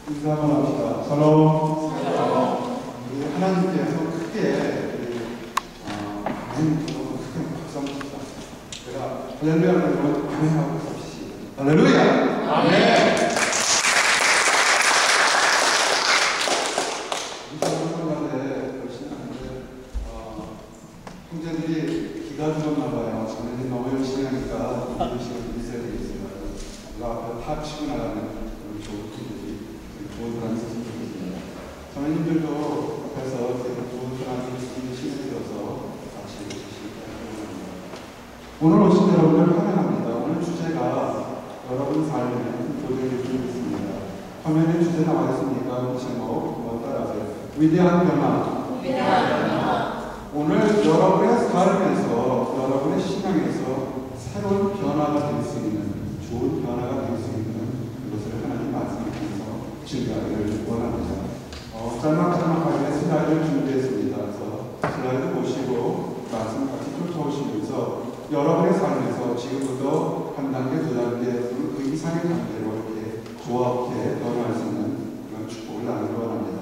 인사 한번 합시다. 샬롬. 우리 하나님께서 크게 많이 크게 박수 한번 칩시다. 제가 할렐루야 그러면 아멘 하고 갑시다. 할렐루야. 아멘. 우리 열심히 하는데 형제들이 기가 죽었나 봐요. 저는 너무 열심히 하니까 이런 시간이 있어야 되겠어요. 우리가 앞에 다 치고 나가는 좋은 분들이 좋은 사람이 있었으면 좋겠습니다. 자매님들도 앞에서 좋은 사람이 신이 되어서 같이 오시길 바랍니다. 오늘 오신 여러분을 환영합니다. 오늘 주제가 여러분 삶에 도전이 있습니다. 화면에 주제 나와 있으니까 제목 따라하세요. 위대한 변화. 오늘 여러분의 삶에서 여러분의 신앙에서 새로운 변화가 될 수 있는 좋은 변화가 될 수 있는 그것을 하나님 말씀을 통해서 증가하기를 원합니다. 짤막짤막하게 슬라이드를 준비했습니다. 그래서 슬라이드 보시고 말씀 같이 쫓아오시면서 여러분의 삶에서 지금부터 한 단계, 두 단계, 그 이상의 단계로 이렇게 조합해 변화할 수 있는 그런 축복을 나누기 원합니다.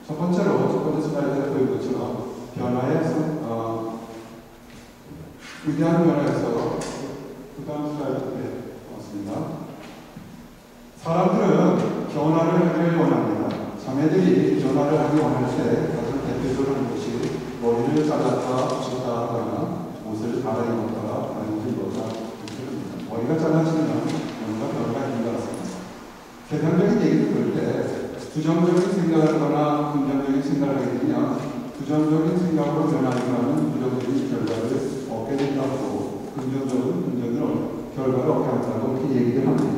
첫 번째 슬라이드에 보인 것처럼 위대한 변화에서 그 다음 슬라이드에 왔습니다. 사람들은 변화를 하기를 원합니다. 자매들이 변화를 하기 원할 때 가장 대표적으로 하는 것이 머리를 잘랐다, 붙였다 하거나 옷을 갈아입었다, 다른 옷을 입었다. 머리가 잘라지면 뭔가 변화가 있는 것 같습니다. 개성적인 얘기를 들을 때 부정적인 생각을 하거나 긍정적인 생각을 하게 되면 부정적인 생각으로 변화하면 부정적인 결과를 얻게 된다고 긍정적인 결과를 얻게 한다고 이렇게 얘기를 합니다.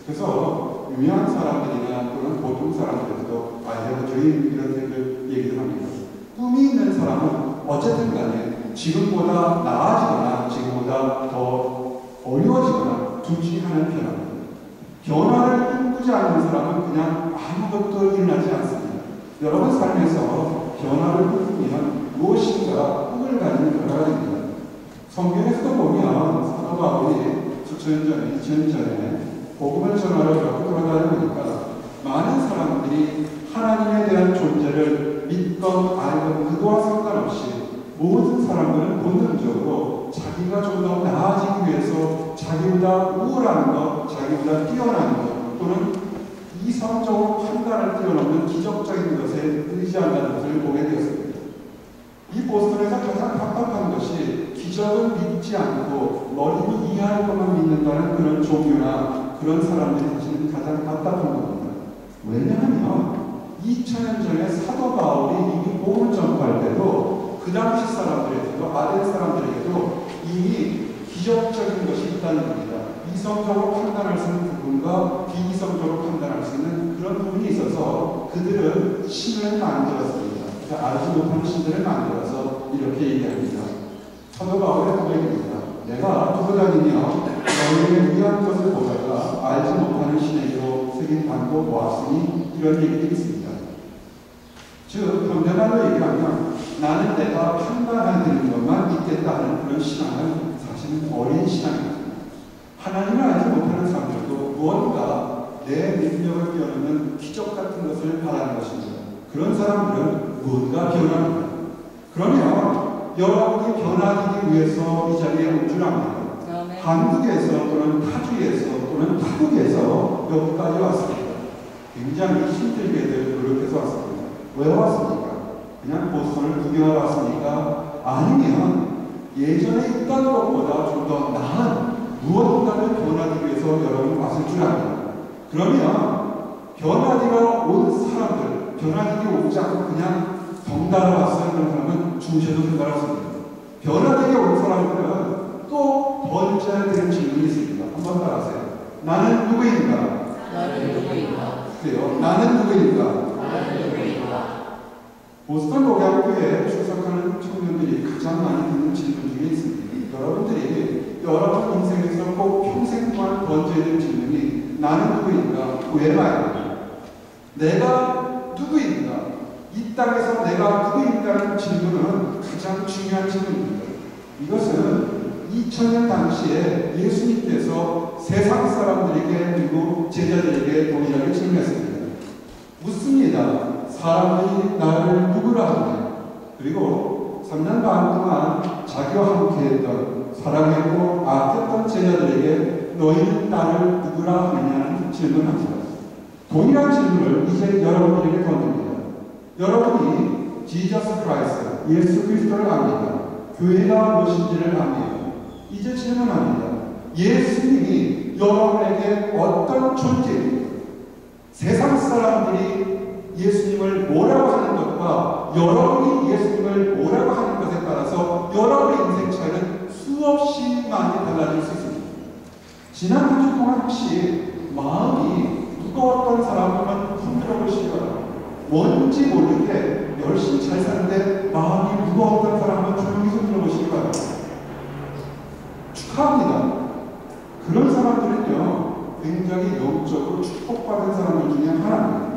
그래서 유명한 사람들이나 또는 보통 사람들도 아이디어주의 이런 얘기를 합니다. 꿈이 있는 사람은 어쨌든 간에 지금보다 나아지거나 지금보다 더 어려워지거나 둘 중에 하나는 변화입니다. 변화를 꿈꾸지 않는 사람은 그냥 아무것도 일어나지 않습니다. 여러분 삶에서 변화를 꿈꾸면 무엇인가 꿈을 가지는 변화가 됩니다. 성경에서도 보면 사도 바울이 수천 년, 2000년 전에 복음을 전하러 이렇게 돌아다니니까 많은 사람들이 하나님에 대한 존재를 믿건 알건 그거와 상관없이 모든 사람들은 본능적으로 자기가 좀 더 나아지기 위해서 자기보다 우월한 것, 자기보다 뛰어난 것 또는 이성적으로 판단을 뛰어넘는 기적적인 것에 의지한다는 것을 보게 되었습니다. 이 보스턴에서 가장 답답한 것이 기적을 믿지 않고 머리로 이해할 것만 믿는다는 그런 종교나 그런 사람들이 사실은 가장 답답한 겁니다. 왜냐하면 2000년 전에 사도 바울이 이미 복음을 전파할 때도 그 당시 사람들에게도 아덴 사람들에게도 이미 기적적인 것이 있다는 겁니다. 이성적으로 판단할 수 있는 부분과 비이성적으로 판단할 수 있는 그런 부분이 있어서 그들은 신을 만들었습니다. 그러니까 알지 못하는 신들을 만들어서 이렇게 얘기합니다. 사도 바울의 고백입니다. 내가 두고다니며 너희에게 위한 것을 보다가 알지 못하는 신에게로 새긴 단도 보았으니 이런 얘기들이 있습니다. 즉 현대말로 얘기하면 나는 내가 판단하는 것만 믿겠다는 그런 신앙은 사실은 어린 신앙입니다. 하나님을 알지 못하는 사람들도 무언가 내 능력을 뛰어넘는 기적 같은 것을 바라는 것입니다. 그런 사람들은 무언가 변합니다. 그러면 여러분이 변화되기 위해서 이 자리에 온 줄 압니다. 한국에서 또는 타주에서 또는 타국에서 여기까지 왔습니다. 굉장히 힘들게들 노력해서 왔습니다. 왜 왔습니까? 그냥 보스턴을 구경하러 왔습니까? 아니면 예전에 있던 것보다 좀 더 나은 무언가를 변화되기 위해서 여러분 왔을 줄 압니다. 그러면 변화되러 온 사람들, 변화되기 오지 않고 그냥 덩달아 왔어요. 그런 사람은 중세도 생각할 수 있습니다. 변화되게 온 사람들은 또 번져야 되는 질문이 있습니다. 한번 따라하세요. 나는 누구인가? 그래요. 나는 누구인가? 보스턴 녹양교회에 출석하는 청년들이 가장 많이 듣는 질문 중에 있습니다. 여러분들이 여러분 인생에서 꼭 평생 동안 던져야 되는 질문이 나는 누구인가? 왜 말입니까? 내가 누구인가? 이 땅에서 내가 누구인가라는 질문은 가장 중요한 질문입니다. 이것은 2000년 당시에 예수님께서 세상 사람들에게 그리고 제자들에게 동일하게 질문했습니다. 사람들이 나를 누구라 하느냐. 그리고 3년 반 동안 자기와 함께했던 사랑했고 아꼈던 제자들에게 너희는 나를 누구라 하느냐는 질문합니다. 동일한 질문을 이제 여러분에게 던집니다. 여러분이 지저스 크라이스트, 예수 그리스도를 압니다. 교회가 무엇인지를 압니다. 이제 질문합니다. 예수님이 여러분에게 어떤 존재입니까? 세상 사람들이 예수님을 뭐라고 하는 것과 여러분이 예수님을 뭐라고 하는 것에 따라서 여러분의 인생 차이는 수없이 많이 달라질 수 있습니다. 지난 한 주 동안 혹시 마음이 무거웠던 사람은 흔들어 보시기 바랍니다. 뭔지 모르게 열심히 잘 사는데 마음이 무거웠던 사람은 조용히 흔들어 보시기 바랍니다. 축하합니다. 그런 사람들은요, 굉장히 영적으로 축복받은 사람들 중에 하나입니다.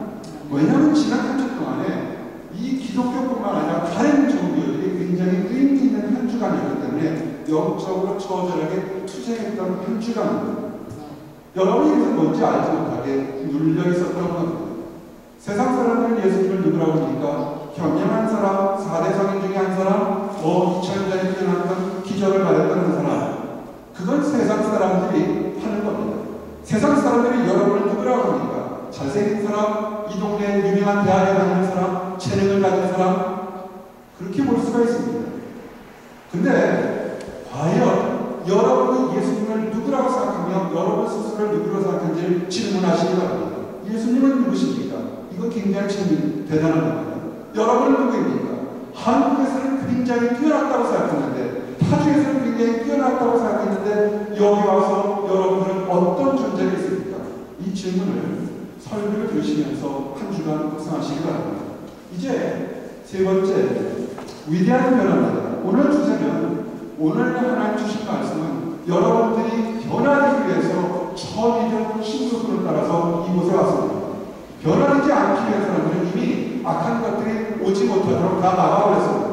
왜냐하면 지난 한 주 동안에 이 기독교뿐만 아니라 다른 종교들이 굉장히 의미 있는 한 주간이었기 때문에 영적으로 처절하게 투쟁했던 한 주간입니다. 여러분이 그래서 뭔지 알지 못하게 눌려 있었던 겁니다. 세상 사람들은 예수님을 누구라고 합니까? 현명한 사람, 4대 성인 중에 한 사람, 2000년 전에 태어났던 기적을 말했던 사람. 그건 세상 사람들이 하는 겁니다. 세상 사람들이 여러분을 누구라고 합니까? 잘생긴 사람, 이 동네 유명한 대학에 다니는 사람, 재능을 가진 사람, 그렇게 볼 수가 있습니다. 근데 과연 여러분이 예수님을 누구라고 생각하며 여러분 스스로를 누구라고 생각하는지 질문하시기 바랍니다. 예수님은 누구십니까? 이거 굉장히 대단한 겁니다. 여러분은 누구입니까? 한국에서는 굉장히 뛰어났다고 생각했는데, 타주에서는 굉장히 뛰어났다고 생각했는데, 여기 와서 여러분들은 어떤 존재가 있습니까? 이 질문을 설교를 들으시면서 한 주간 묵상하시기 바랍니다. 이제 세 번째, 위대한 변화입니다. 오늘 주제는, 오늘 하나님 주신 말씀은 여러분들이 변화되기 위해서 처음이든 신수분을 따라서 이곳에 왔습니다. 변화되지 않기 위한 사람들은 이미 악한 것들이 오지 못하도록 다 막아버렸습니다.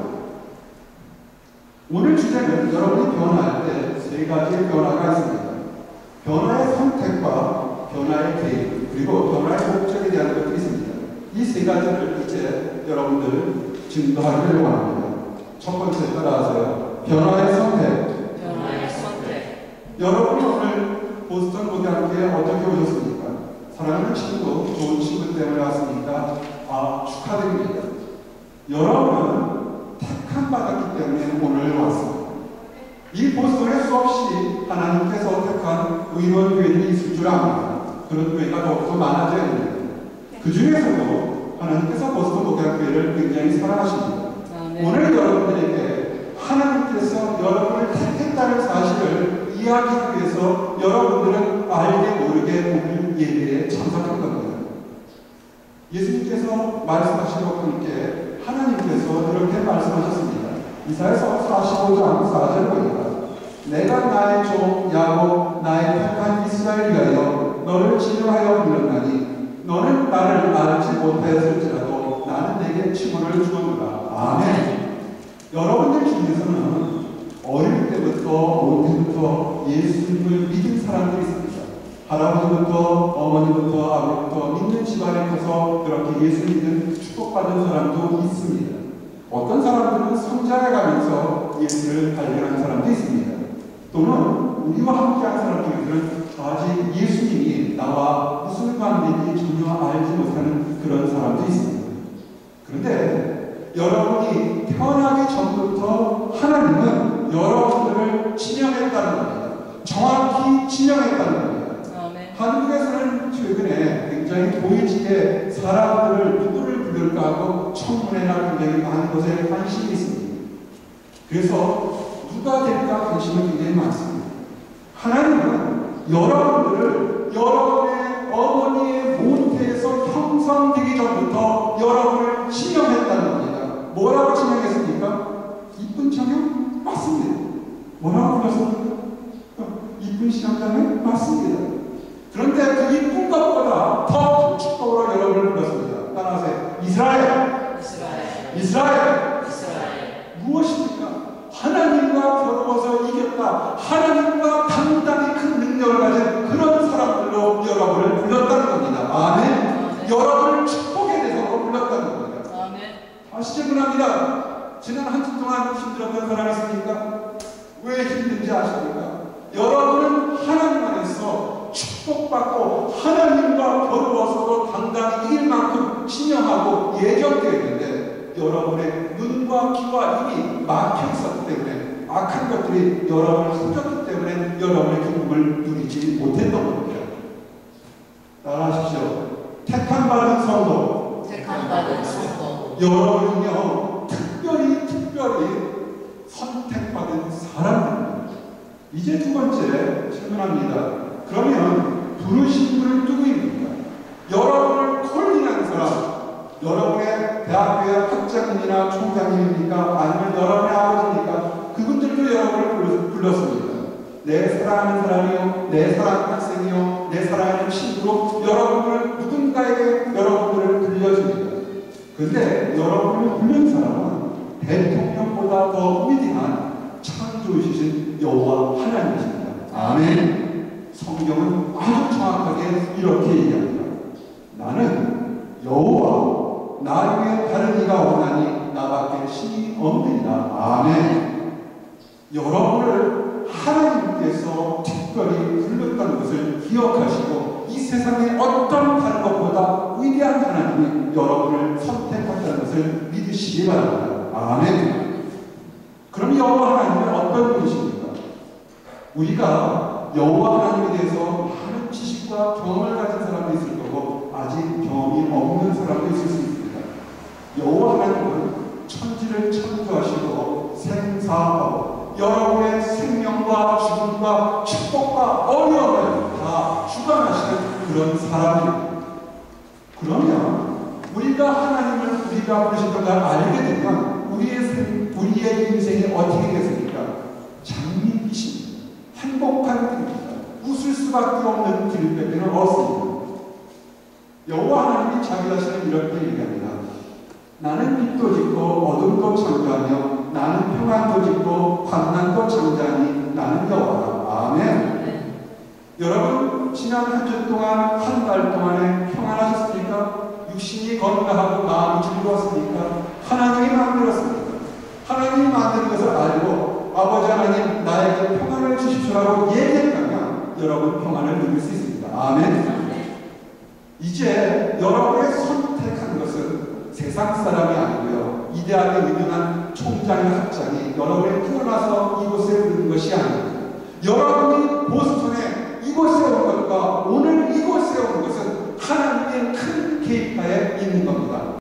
오늘 주제는 여러분이 변화할 때 세 가지의 변화가 있습니다. 변화의 선택과 변화의 계획, 그리고 변화의 목적에 대한 것들이 있습니다. 이 세 가지를 이제 여러분들 증거하기를 원합니다. 첫 번째 따라하세요. 변화의 선택. 변화의 선택. 여러분이 오늘 보스턴 고등학교에 어떻게 오셨습니까? 사랑하는 친구, 좋은 친구 때문에 왔습니까? 축하드립니다. 여러분은 택함 받았기 때문에 오늘 왔습니다. 이 보스턴에 수없이 하나님께서 택한 의원 교회들이 있을 줄 압니다. 그런 교회가 더욱더 많아져야 됩니다. 그 중에서도 하나님께서 보스턴 고등학교를 굉장히 사랑하십니다. 오늘 여러분들에게 하나님께서 여러분을 택했다는 사실을 이야기하기 위해서 여러분들은 알게 모르게 오늘 예배에 참석한 겁니다. 예수님께서 말씀하시고 함께 하나님께서 이렇게 말씀하셨습니다. 이사야서 45장 4절 보니까 내가 나의 종 야곱 나의 택한 이스라엘 위하여 너를 치료하여 불렀나니 너는 나를 알지 못하였을지라도 나는 내게 칭호를 주었노라. 아멘. 여러분들 중에서는 어릴 때부터 올 때부터 예수님을 믿은 사람들이 있습니다. 할아버지부터 어머니부터 아버지부터 믿는 집안에 커서 그렇게 예수 믿는 축복받은 사람도 있습니다. 어떤 사람들은 성장해가면서 예수를 발견한 사람도 있습니다. 또는 우리와 함께한 사람 중에서는 아직 예수님이 나와 무슨 관계인지 전혀 알지 못하는 그런 사람도 있습니다. 그런데 여러분이 태어나기 전부터 하나님은 여러분들을 지명했다는 겁니다. 정확히 지명했다는 겁니다. 한국에서는 최근에 굉장히 보이지게 사람들을 누구를 부를까 하고 청문회나 굉장히 많은 것에 관심이 있습니다. 그래서 누가 될까 관심이 굉장히 많습니다. 하나님은 여러분들을 여러분의 어머니의 모태에서 형성되기 전부터 여러분을 지명했다는 겁니다. 뭐라고 지명했습니까? 이쁜 청년? 맞습니다. 뭐라고 불렀습니까? 이쁜 신앙자는? 맞습니다. 그런데 그 이쁜 것보다 더 축복으로 여러분을 불렀습니다. 따라하세요. 이스라엘. 이스라엘. 이스라엘. 이스라엘. 무엇입니까? 하나님과 겨루어서 이겼다. 하나님과 당당히 큰 능력을 가진 그런 사람들로 여러분을 불렀다는 겁니다. 아멘. 여러분을 축복의 대상으로 불렀다는 겁니다. 다시 질문합니다. 지난 한 주 동안 힘들었던 사람 있습니까? 왜 힘든지 아십니까? 여러분은 하나님 안에서 축복받고 하나님과 겨루어서도 당당히 이길 만큼 신령하고 예정되어 있는데 여러분의 눈과 귀와 입이 막혀 있었기 때문에 악한 것들이 여러분을 숨겼기 때문에 여러분의 기쁨을 누리지 못했던 겁니다. 따라하십시오. 택함받은 성도, 택함받은 성도, 여러분은요 특별히 선택받은 사람입니다. 이제 두 번째 질문합니다. 그러면 부르신 분을 누구입니까? 여러분을 콜링한 사람, 여러분의 대학교의 학장님이나 총장님입니까? 아니면 여러분의 아버지입니까? 그분들도 여러분을 불렀습니다. 내 사랑하는 사람이요, 내 사랑하는 학생이요, 내 사랑하는 친구로 여러분을 누군가에게 여러분들을 불려줍니다. 근데 여러분을 부른 사람은 대통령보다 더 위대한 창조주신 여호와 하나님이십니다. 아멘. 성경은 아주 정확하게 이렇게 얘기합니다. 나는 여호와, 나 위에 다른 이가 없나니 나밖에 신이 없느니라. 아멘. 여러분을 하나님께서 특별히 불렀다는 것을 기억하시고 이 세상에 어떤 다른 것보다 위대한 하나님이 여러분을 선택한다는 것을 믿으시기 바랍니다. 아멘. 그럼 여호와 하나님은 어떤 분이십니까? 우리가 여호와 하나님에 대해서 많은 지식과 경험을 가진 사람도 있을 거고 아직 경험이 없는 사람도 있을 수 있습니다. 여호와 하나님은 천지를 창조하시고 생사하고 여러분의 생명과 죽음과 축복과 어려움을 다 주관하시는 그런 사람입니다. 그러면 우리가 하나님을 우리가 부르셨던 걸 알게 되면 우리의 인생이 어떻게 됐습니까? 장밋빛입니다. 행복한 길입니다. 웃을 수밖에 없는 길밖에는 없습니다. 여호와 하나님이 자기 자신을 이렇게 얘기합니다. 나는 빛도 짓고 어둠도 창조하며 나는 평안도 짓고 환난도 창조하니 나는 여호와라. 아멘. 여러분 지난 한 주 동안 한 달 동안에 평안하셨습니까? 육신이 건강하고 마음이 즐거웠습니까? 하나님이 만들었습니다. 하나님이 만드는 것을 알고 아버지 하나님 나에게 평안을 주십시오라고 얘기했다면 여러분 평안을 누릴 수 있습니다. 아멘. 이제 여러분의 선택한 것은 세상 사람이 아니고요. 이 대학의 유명한 총장의 학장이 여러분이 태어나서 이곳에 오는 것이 아닙니다. 여러분이 보스턴에 이곳에 온 것과 오늘 이곳에 온 것은 하나님의 큰 계획하에 있는 겁니다.